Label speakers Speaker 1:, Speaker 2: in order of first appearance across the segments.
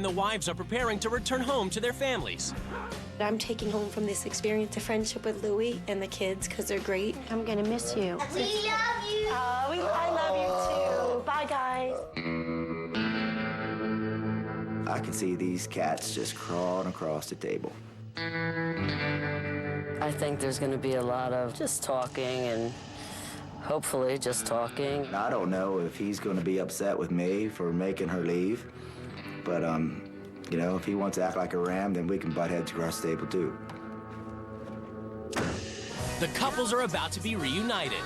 Speaker 1: and the wives are preparing to return home to their families.
Speaker 2: I'm taking home from this experience a friendship with Louie and the kids because they're great. I'm gonna miss you.
Speaker 3: We love you.
Speaker 2: I love you too. Bye, guys.
Speaker 4: I can see these cats just crawling across the table.
Speaker 5: I think there's going to be a lot of just talking and hopefully just talking.
Speaker 4: I don't know if he's going to be upset with me for making her leave, but, you know, if he wants to act like a ram, then we can butt heads across the table, too.
Speaker 1: The couples are about to be reunited.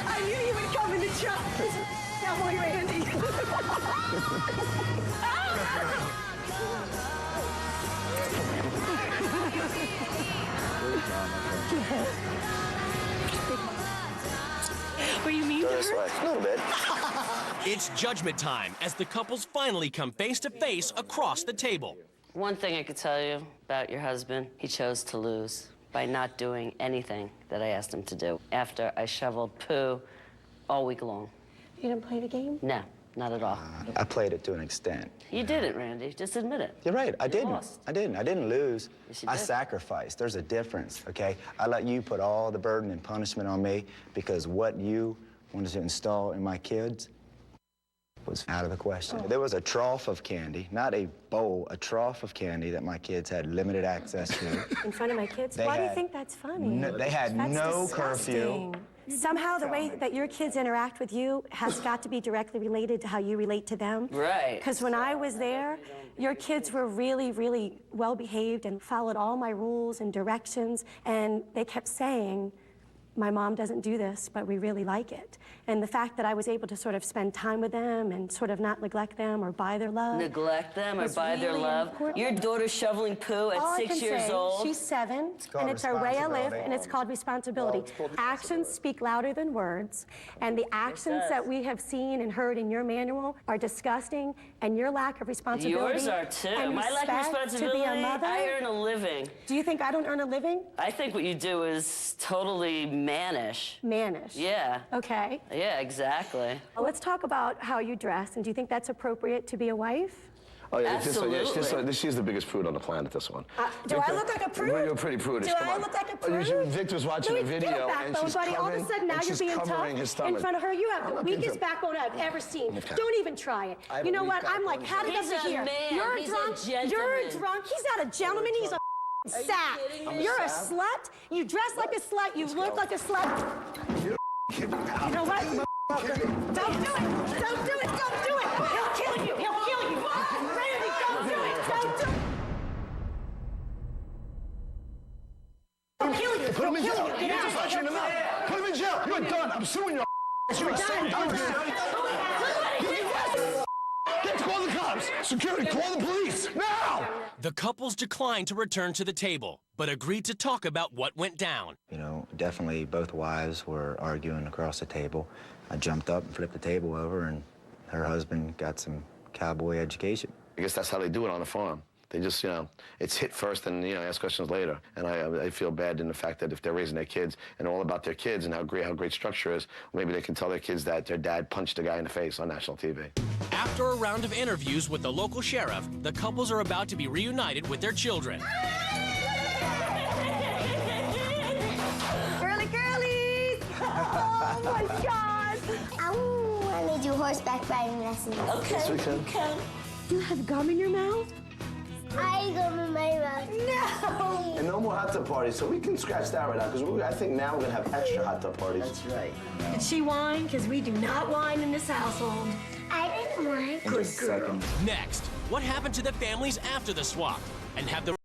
Speaker 2: I knew you would come in the truck. That boy, Randy. Were you mean to her?
Speaker 4: A little bit.
Speaker 1: It's judgment time as the couples finally come face to face across the table.
Speaker 5: One thing I could tell you about your husband, he chose to lose by not doing anything that I asked him to do after I shoveled poo all week long.
Speaker 2: You didn't play the game?
Speaker 5: No, not at all.
Speaker 4: I played it to an extent.
Speaker 5: You didn't, Randy. Just admit it.
Speaker 4: You're right, I didn't.
Speaker 5: lost.
Speaker 4: I didn't lose.
Speaker 5: Yes, you
Speaker 4: I
Speaker 5: did.
Speaker 4: sacrificed. There's a difference, okay? I let you put all the burden and punishment on me because what you wanted to install in my kids was out of the question. There was a trough of candy, not a bowl, a trough of candy that my kids had limited access to.
Speaker 2: In front of my kids?
Speaker 4: They
Speaker 2: Why do you
Speaker 4: had
Speaker 2: think that's funny?
Speaker 4: They had
Speaker 2: That's
Speaker 4: no
Speaker 2: disgusting.
Speaker 4: curfew.
Speaker 2: Somehow the way that your kids interact with you has got to be directly related to how you relate to them.
Speaker 5: Right.
Speaker 2: Because when I was there, your kids were really, really well behaved and followed all my rules and directions, and they kept saying, my mom doesn't do this, but we really like it. And the fact that I was able to sort of spend time with them and sort of not neglect them or buy their love.
Speaker 5: Neglect them or
Speaker 2: was
Speaker 5: buy their
Speaker 2: really
Speaker 5: love.
Speaker 2: important.
Speaker 5: Your daughter's shoveling poo at
Speaker 2: All I
Speaker 5: 6
Speaker 2: can
Speaker 5: years
Speaker 2: say,
Speaker 5: old.
Speaker 2: she's 7,
Speaker 4: called
Speaker 2: and it's our way of life,
Speaker 4: responsibility.
Speaker 2: and it's called responsibility. Actions speak louder than words, and the actions
Speaker 5: does.
Speaker 2: that we have seen and heard in your manual are disgusting, and your lack of responsibility.
Speaker 5: Yours are too.
Speaker 2: and
Speaker 5: My lack of
Speaker 2: respect
Speaker 5: responsibility,
Speaker 2: to be a mother.
Speaker 5: I earn a living.
Speaker 2: Do you think I don't earn a living?
Speaker 5: I think what you do is totally mannish.
Speaker 2: Mannish.
Speaker 5: Yeah.
Speaker 2: Okay.
Speaker 5: Yeah, exactly.
Speaker 2: Let's talk about how you dress, and do you think that's appropriate to be a wife?
Speaker 6: Oh, yeah,
Speaker 5: Absolutely.
Speaker 6: she's the biggest prude on the planet, this one.
Speaker 2: Do I look like a prude?
Speaker 6: You're pretty prudish.
Speaker 2: Do
Speaker 6: Come
Speaker 2: I
Speaker 6: on.
Speaker 2: look like a
Speaker 6: Oh,
Speaker 2: prude?
Speaker 6: Victor's watching
Speaker 2: Louis,
Speaker 6: the
Speaker 2: get
Speaker 6: video,
Speaker 2: a backbone,
Speaker 6: and she's
Speaker 2: buddy. All of
Speaker 6: covering,
Speaker 2: a sudden, now
Speaker 6: and
Speaker 2: you're
Speaker 6: she's
Speaker 2: being
Speaker 6: covering
Speaker 2: tough
Speaker 6: his stomach.
Speaker 2: in front of her. You have the weakest backbone I've ever seen. Don't even try it. You know what? I'm like, how did
Speaker 5: He's
Speaker 2: over
Speaker 5: a
Speaker 2: here?
Speaker 5: man.
Speaker 2: You're
Speaker 5: He's a
Speaker 2: drunk. You're
Speaker 5: gentleman.
Speaker 2: drunk. He's not a gentleman. He's a sap. You're a slut. You dress like a slut. You look like a slut. You know what? Don't do it. Don't do it. Don't do it. He'll kill you. He'll kill you. Randy, don't do it. Don't do it. He'll kill you.
Speaker 6: Put him in
Speaker 2: He'll
Speaker 6: jail.
Speaker 2: kill you. Get out.
Speaker 6: Punch you in the mouth. Put him in jail. You're done. I'm suing you. You're done. Get to call the cops. Security, call the police. Now!
Speaker 1: The couples declined to return to the table, but agreed to talk about what went down.
Speaker 4: You know, definitely both wives were arguing across the table. I jumped up and flipped the table over, and her husband got some cowboy education.
Speaker 6: I guess that's how they do it on the farm. They just, you know, it's hit first and, you know, ask questions later. And I feel bad in the fact that if they're raising their kids and all about their kids and how great structure is, maybe they can tell their kids that their dad punched a guy in the face on national TV.
Speaker 1: After a round of interviews with the local sheriff, the couples are about to be reunited with their children.
Speaker 3: Girly girlies! Oh my God! I want to do horseback riding lessons.
Speaker 5: Okay.
Speaker 6: Yes, we can.
Speaker 2: You have gum in your mouth?
Speaker 3: I go in my mouth.
Speaker 2: No!
Speaker 6: And no more hot tub parties, so we can scratch that right out, because I think now we're going to have extra hot tub parties.
Speaker 5: That's right.
Speaker 2: Did she whine? Because we do not whine in this household.
Speaker 3: I didn't want.
Speaker 4: In just a second.
Speaker 1: Next, what happened to the families after the swap? And have the